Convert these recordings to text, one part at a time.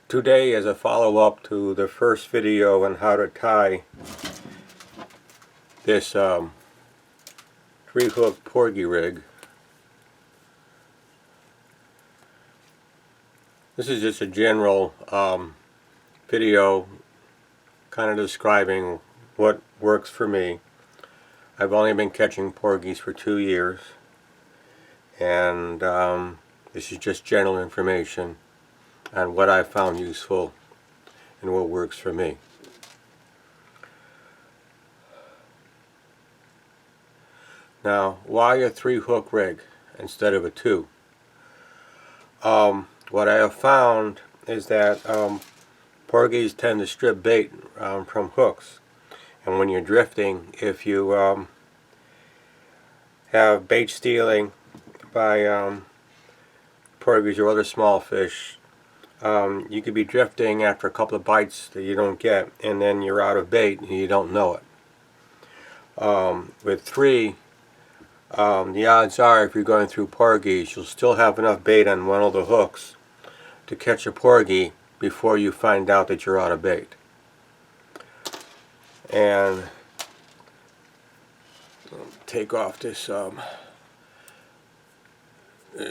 Today is a follow-up to the first video on how to tie this 3-hook Porgy rig. This is just a general video kind of describing what works for me. I've only been catching porgies for 2 years, and this is just general information on what I found useful and what works for me. Now, why a 3-hook rig instead of a 2? What I have found is that porgies tend to strip bait from hooks, and when you're drifting, if you have bait stealing by porgies or other small fish, you could be drifting after a couple of bites that you don't get, and then you're out of bait and you don't know it. With 3, the odds are, if you're going through porgies, you'll still have enough bait on one of the hooks to catch a porgy before you find out that you're out of bait. And take off this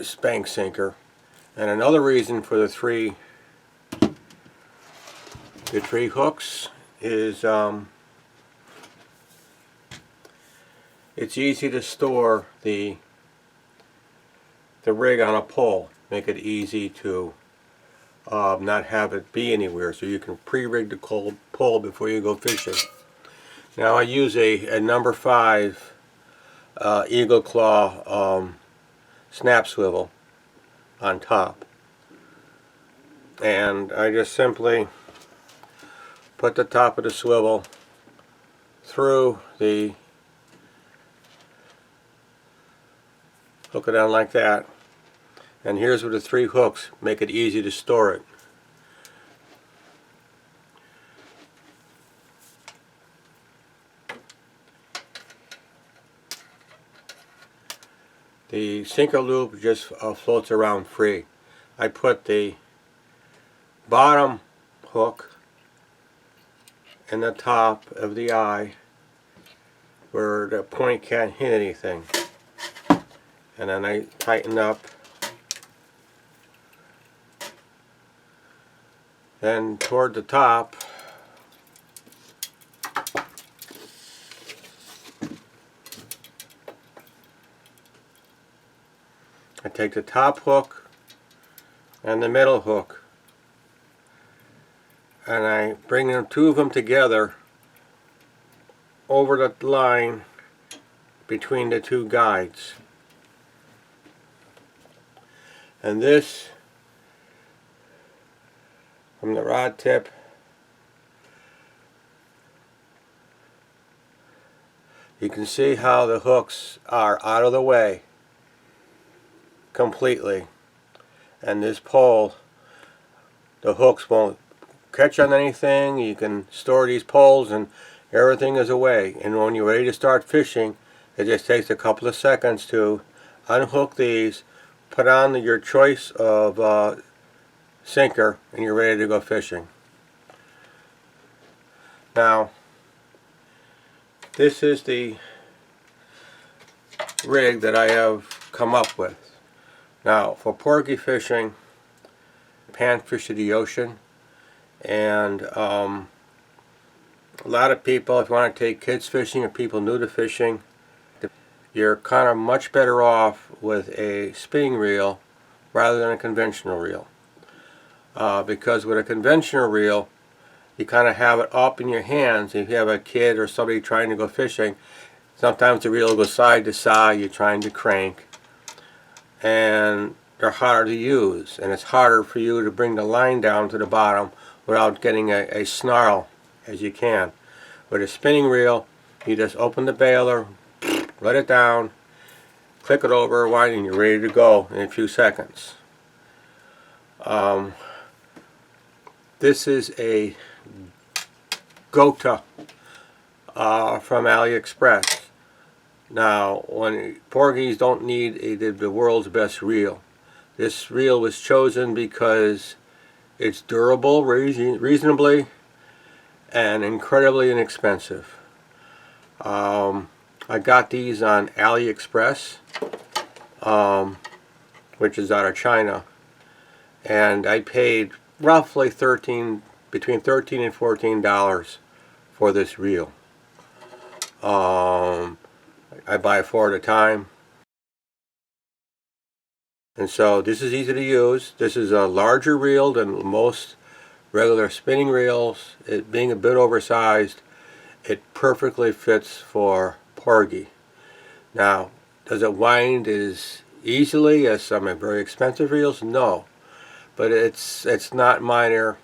spank sinker. And another reason for the 3 hooks is it's easy to store the rig on a pole. Make it easy to not have it be anywhere, so you can pre-rig the pole before you go fishing. Now I use a number 5 Eagle Claw snap swivel on top, and I just simply put the top of the swivel through the hook it on like that, and here's where the 3 hooks make it easy to store it. The sinker loop just floats around free. I put the bottom hook in the top of the eye where the point can't hit anything, and then I tighten up. Then toward the top, I take the top hook and the middle hook, and I bring them, 2 of them together over the line between the 2 guides. And this, from the rod tip you can see how the hooks are out of the way completely, and this pole, the hooks won't catch on anything. You can store these poles and everything is away, and when you're ready to start fishing, it just takes a couple of seconds to unhook these, put on your choice of sinker, and you're ready to go fishing. Now, this is the rig that I have come up with. Now, for porgy fishing, panfish of the ocean, and a lot of people, if you want to take kids fishing or people new to fishing, you're kind of much better off with a spinning reel rather than a conventional reel. Because with a conventional reel, you kind of have it up in your hands. If you have a kid or somebody trying to go fishing, sometimes the reel goes side to side, you're trying to crank, and they're harder to use, and it's harder for you to bring the line down to the bottom without getting a snarl as you can. With a spinning reel, you just open the baler, let it down, click it over, wind, and you're ready to go in a few seconds. This is a GHOTDA from AliExpress. Now, when porgies don't need the world's best reel. This reel was chosen because It's durable reasonably and incredibly inexpensive. I got these on AliExpress, which is out of China, and I paid roughly between $13 and $14 for this reel. I buy 4 at a time, and so this is easy to use. This is a larger reel than most regular spinning reels. It being a bit oversized, it perfectly fits for porgy. Now, does it wind as easily as some very expensive reels? No, but it's not minor.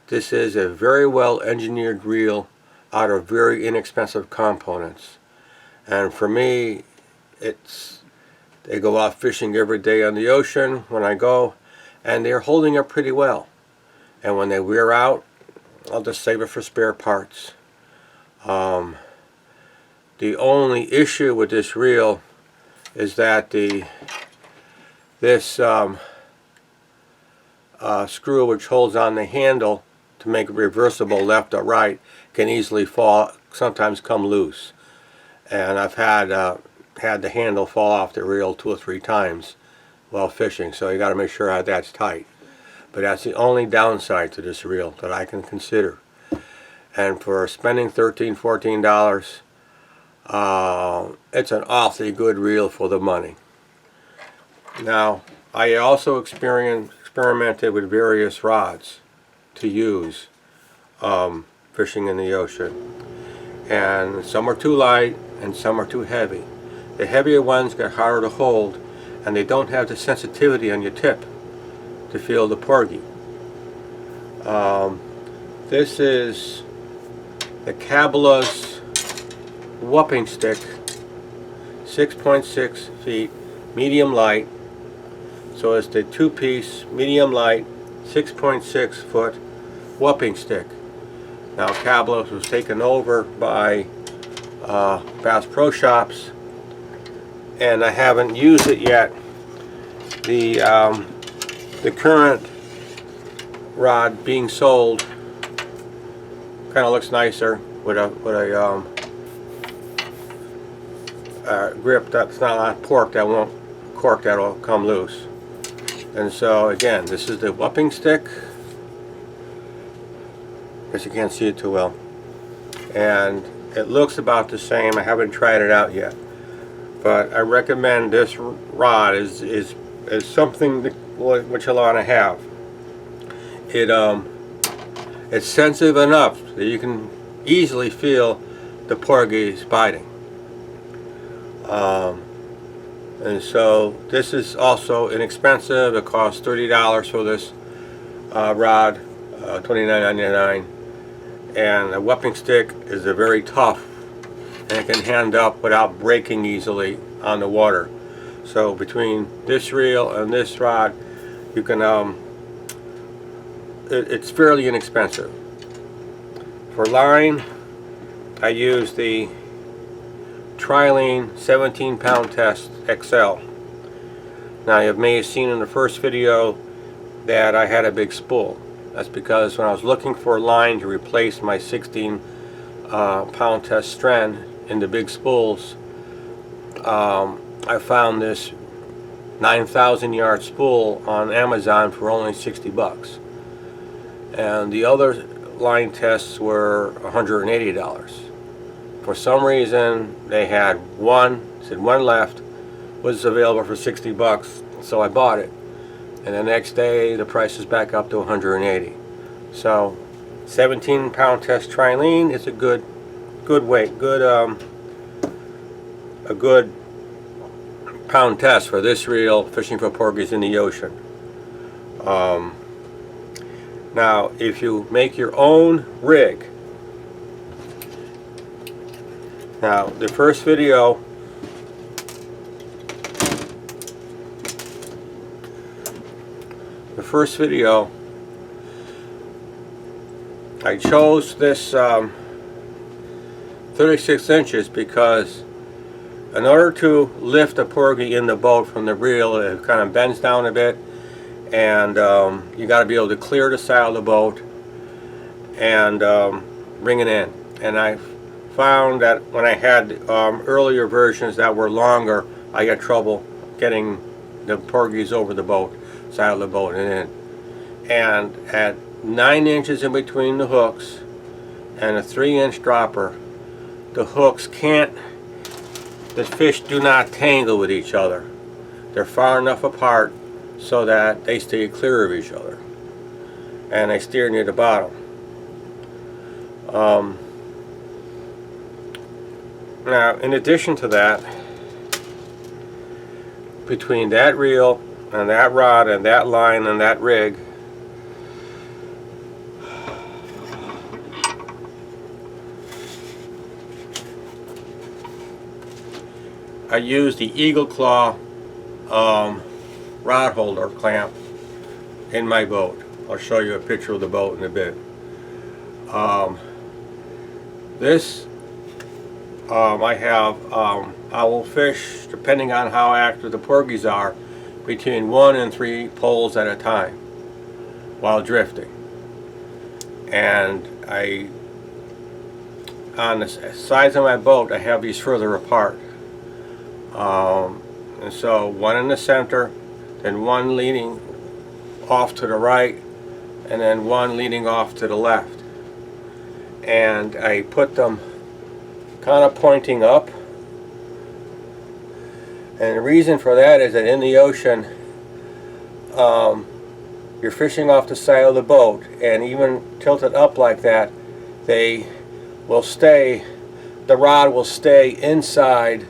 This is a very well engineered reel out of very inexpensive components. And for me, they go out fishing every day on the ocean when I go, and they're holding up pretty well. And when they wear out, I'll just save it for spare parts. The only issue with this reel is that this screw which holds on the handle to make it reversible left or right can easily fall, sometimes come loose. And I've had the handle fall off the reel 2 or 3 times while fishing, so you got to make sure that's tight. But that's the only downside to this reel that I can consider. And for spending $13, $14, it's an awfully good reel for the money. Now, I also experimented with various rods to use fishing in the ocean. And some are too light and some are too heavy. The heavier ones get harder to hold, and they don't have the sensitivity on your tip to feel the porgy. This is the Cabelas Whupping Stick, 6.6 feet, medium light. So it's the 2-piece, medium light, 6.6 foot whupping stick. Now, Cabelas was taken over by Bass Pro Shops, and I haven't used it yet. The current rod being sold kind of looks nicer with a grip that's not on cork that'll come loose. And so again, this is the whupping stick. Guess you can't see it too well. And it looks about the same. I haven't tried it out yet, but I recommend this rod is something which you'll want to have. It's sensitive enough that you can easily feel the porgies biting. And so this is also inexpensive. It costs $30 for this rod, $29.99. And the whupping stick is a very tough, and it can hand up without breaking easily on the water. So between this reel and this rod, you can it's fairly inexpensive. For line, I use the Trilene 17-pound test XL. Now, you may have seen in the first video that I had a big spool. That's because when I was looking for a line to replace my 16-pound test strand in the big spools, I found this 9,000 yard spool on Amazon for only 60 bucks. And the other line tests were $180. For some reason, they had one left, was available for 60 bucks, so I bought it. And the next day, the price is back up to 180. So, 17-pound test Trilene is a good weight, a good pound test for this reel fishing for porgies in the ocean. Now, if you make your own rig, now the first video I chose this 36 inches because in order to lift a porgy in the boat from the reel, it kind of bends down a bit, and you got to be able to clear the side of the boat and bring it in. And I found that when I had earlier versions that were longer, I had trouble getting the porgies over the boat, side of the boat and in. And at 9 inches in between the hooks and a 3-inch dropper, the hooks the fish do not tangle with each other. They're far enough apart so that they stay clear of each other, and they steer near the bottom. Now, in addition to that, between that reel and that rod and that line and that rig, I use the Eagle Claw rod holder clamp in my boat. I'll show you a picture of the boat in a bit. I will fish, depending on how active the porgies are, between 1 and 3 poles at a time while drifting. And on the sides of my boat, I have these further apart. And so one in the center, then one leaning off to the right, and then one leaning off to the left. And I put them kind of pointing up. And the reason for that is that in the ocean, you're fishing off the side of the boat, and even tilted up like that, the rod will stay inside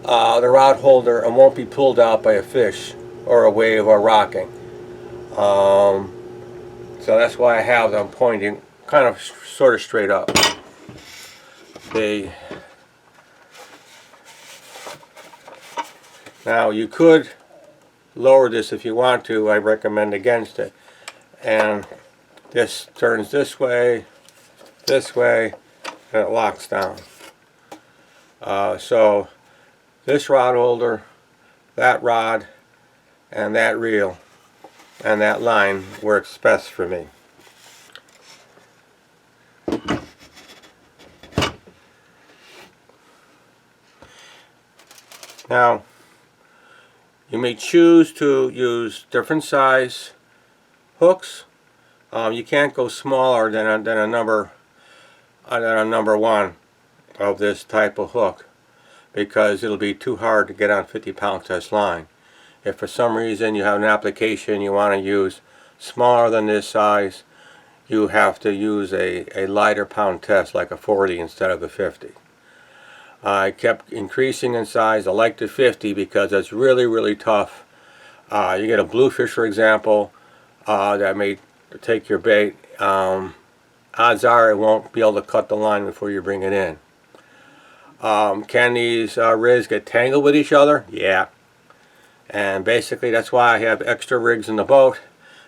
the rod holder and won't be pulled out by a fish or a wave or rocking. So that's why I have them pointing kind of sort of straight up. Now you could lower this if you want to. I recommend against it. And this turns this way, and it locks down. So this rod holder, that rod, and that reel, and that line works best for me. Now, you may choose to use different size hooks. You can't go smaller than a number 1 of this type of hook, because it'll be too hard to get on 50-pound test line. If for some reason you have an application you want to use smaller than this size, you have to use a lighter pound test, like a 40 instead of a 50. I kept increasing in size. I like the 50 because it's really, really tough. You get a bluefish, for example, that may take your bait. Odds are it won't be able to cut the line before you bring it in. Can these rigs get tangled with each other? Yeah. And basically that's why I have extra rigs in the boat.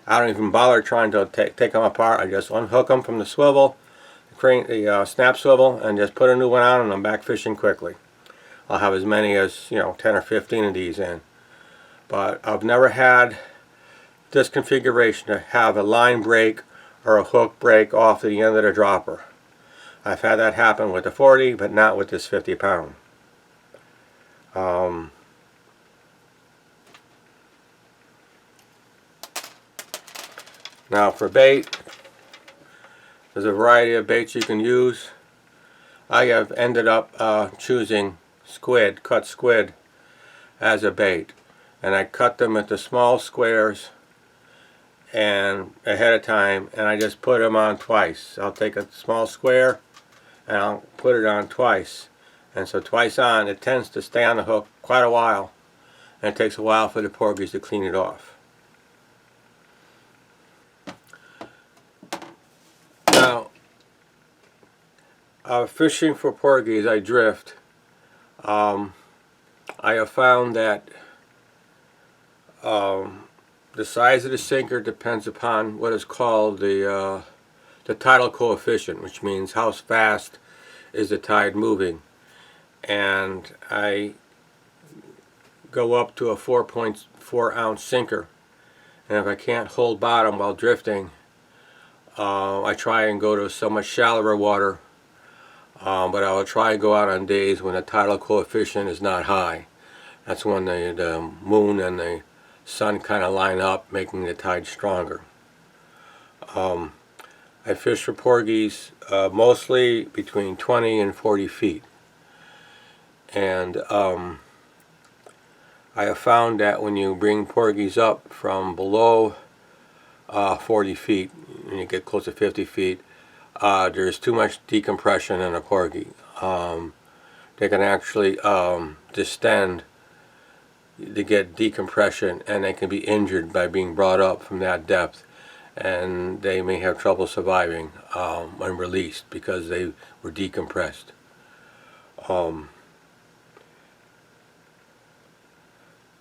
I don't even bother trying to take them apart. I just unhook them from the swivel, the snap swivel, and just put a new one on, and I'm back fishing quickly. I'll have as many as 10 or 15 of these in. But I've never had this configuration to have a line break or a hook break off the end of the dropper. I've had that happen with the 40, but not with this 50-pound. Now for bait, there's a variety of baits you can use. I have ended up choosing squid, cut squid, as a bait. And I cut them into small squares and ahead of time, and I just put them on twice. I'll take a small square and I'll put it on twice. And so twice on, it tends to stay on the hook quite a while, and it takes a while for the porgies to clean it off. Now, fishing for porgies, I drift. I have found that the size of the sinker depends upon what is called the tidal coefficient, which means how fast is the tide moving. And I go up to a 4.4 ounce sinker, And if I can't hold bottom while drifting, I try and go to so much shallower water, but I will try and go out on days when the tidal coefficient is not high. That's when the moon and the sun kind of line up, making the tide stronger. I fish for porgies mostly between 20 and 40 feet. And I have found that when you bring porgies up from below 40 feet, and you get close to 50 feet, there's too much decompression in a porgy. They can actually distend to get decompression, and they can be injured by being brought up from that depth, and they may have trouble surviving when released because they were decompressed.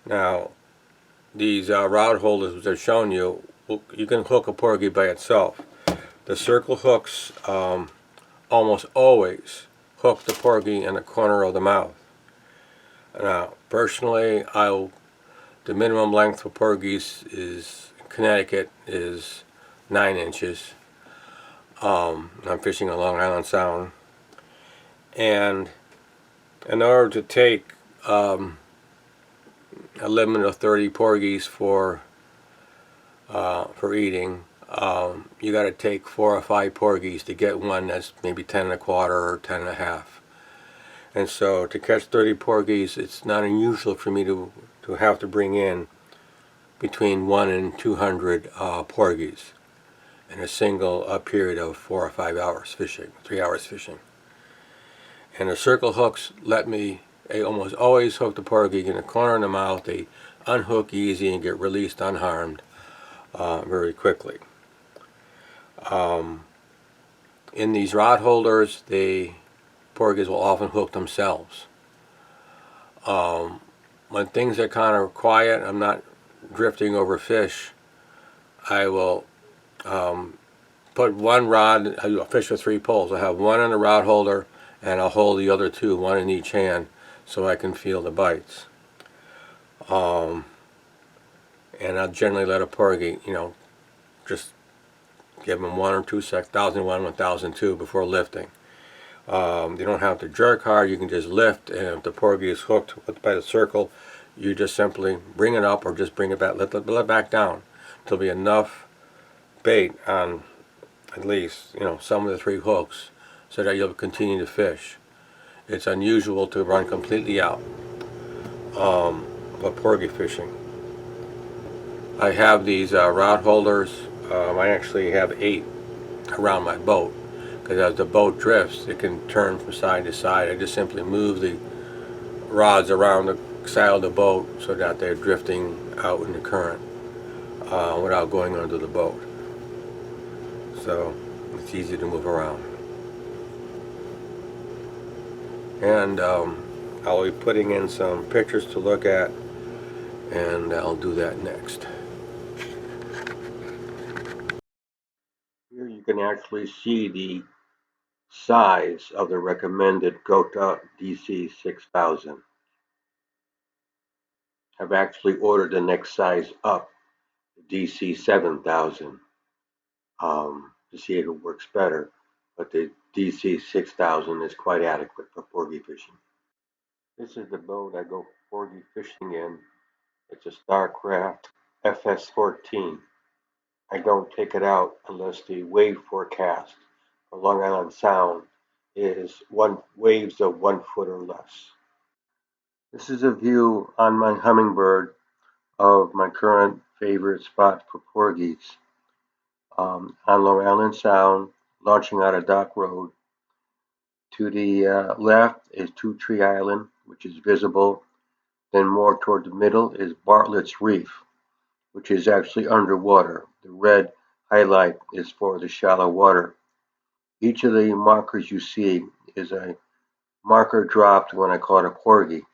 Now, these rod holders which I've shown you, you can hook a porgy by itself. The circle hooks almost always hook the porgy in the corner of the mouth. Now, personally, the minimum length for porgies is Connecticut is 9 inches. I'm fishing on Long Island Sound, and in order to take a limit of 30 porgies for eating, you got to take 4 or 5 porgies to get one that's maybe 10 1/4 or 10 1/2. And so to catch 30 porgies, it's not unusual for me to have to bring in between 1 and 200 porgies in a single period of 4 or 5 hours fishing, 3 hours fishing. And the circle hooks let me almost always hook the porgy in the corner of the mouth. They unhook easy and get released unharmed very quickly. In these rod holders, the porgies will often hook themselves. When things are kind of quiet, I'm not drifting over fish, I will put one rod, I fish with 3 poles. I have one in the rod holder, and I'll hold the other 2, one in each hand, so I can feel the bites. And I'll generally let a porgy, just give them 1 or 2 seconds, 1001, 1002 before lifting. You don't have to jerk hard, you can just lift, and if the porgy is hooked by the circle, you just simply bring it up or just bring it back, let it back down. There'll be enough bait on at least, some of the 3 hooks so that you'll continue to fish. It's unusual to run completely out of porgy fishing. I have these rod holders. I actually have 8 around my boat, because as the boat drifts, it can turn from side to side. I just simply move the rods around the side of the boat so that they're drifting out in the current without going under the boat. So it's easy to move around. And I'll be putting in some pictures to look at, and I'll do that next. Here you can actually see the size of the recommended GHOTDA DC6000. I've actually ordered the next size up, the DC7000, to see if it works better, but the DC6000 is quite adequate for porgy fishing. This is the boat I go porgy fishing in. It's a Starcraft FS14. I don't take it out unless the wave forecast for Long Island Sound is waves of 1 foot or less. This is a view on my Hummingbird of my current favorite spot for porgies. On Long Island Sound, launching out of Dock Road. To the left is Two Tree Island, which is visible. Then more toward the middle is Bartlett's Reef, which is actually underwater. The red highlight is for the shallow water. Each of the markers you see is a marker dropped when I caught a porgy,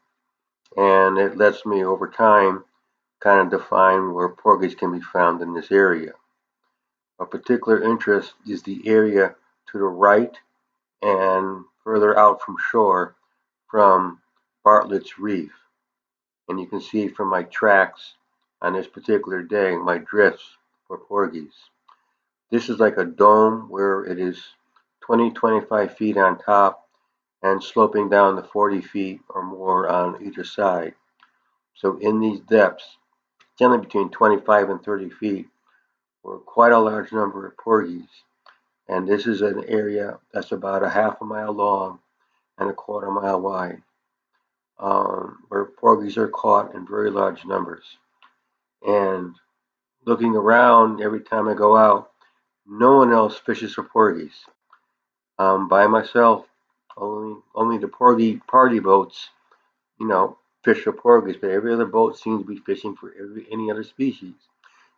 and it lets me over time kind of define where porgies can be found in this area. Of particular interest is the area to the right and further out from shore from Bartlett's Reef. And you can see from my tracks on this particular day my drifts for porgies. This is like a dome where it is 20-25 feet on top and sloping down to 40 feet or more on either side. So in these depths, generally between 25 and 30 feet, were quite a large number of porgies. And this is an area that's about a half a mile long and a quarter mile wide, where porgies are caught in very large numbers. And looking around every time I go out, no one else fishes for porgies. By myself, only the porgy party boats, fish for porgies, but every other boat seems to be fishing for any other species,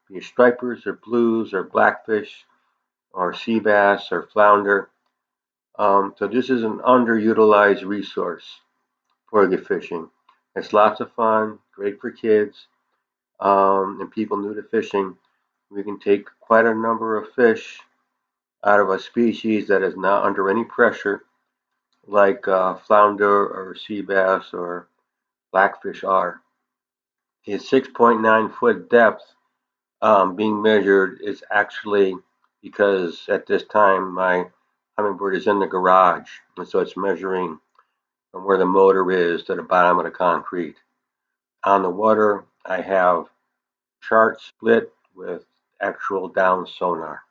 be it stripers or blues or blackfish or sea bass or flounder. So this is an underutilized resource, porgy fishing. It's lots of fun, great for kids, and people new to fishing. We can take quite a number of fish out of a species that is not under any pressure, like flounder or sea bass or blackfish are. Its 6.9-foot depth being measured is actually because at this time my hummingbird is in the garage, and so it's measuring from where the motor is to the bottom of the concrete. On the water, I have chart split with actual down sonar.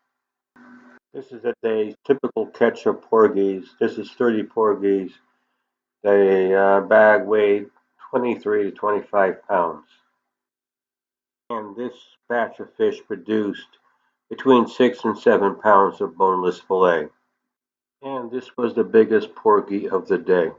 This is a day's typical catch of porgies. This is 30 porgies. The bag weighed 23 to 25 pounds. And this batch of fish produced between 6 and 7 pounds of boneless fillet. And this was the biggest porgy of the day.